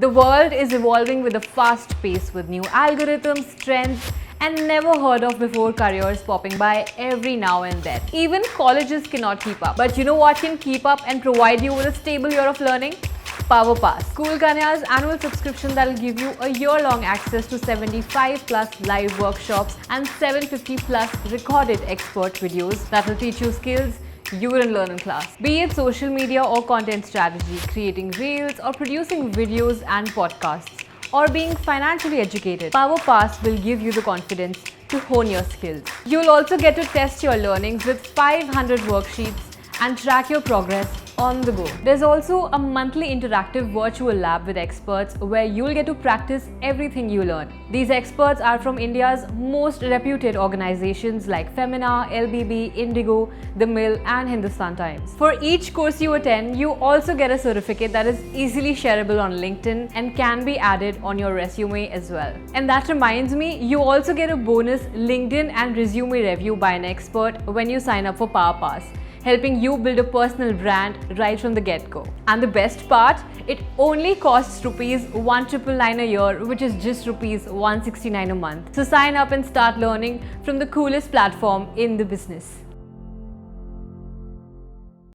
The world is evolving with a fast pace with new algorithms, trends, and never heard of before careers popping by every now and then. Even colleges cannot keep up. But you know what can keep up and provide you with a stable year of learning? PowerPass, Kool Kanya's annual subscription that will give you a year-long access to 75 plus live workshops and 750 plus recorded expert videos that will teach you skills you wouldn't learn in class. Be it social media or content strategy, creating reels or producing videos and podcasts, or being financially educated, PowerPass will give you the confidence to hone your skills. You'll also get to test your learnings with 500 worksheets and track your progress on the go. There's also a monthly interactive virtual lab with experts where you'll get to practice everything you learn. These experts are from India's most reputed organizations like Femina, LBB, Indigo, The Mill and Hindustan Times. For each course you attend, you also get a certificate that is easily shareable on LinkedIn and can be added on your resume as well. And that reminds me, you also get a bonus LinkedIn and resume review by an expert when you sign up for PowerPass, helping you build a personal brand right from the get-go. And the best part, it only costs ₹1,999 a year, which is just ₹169 a month. So sign up and start learning from the coolest platform in the business.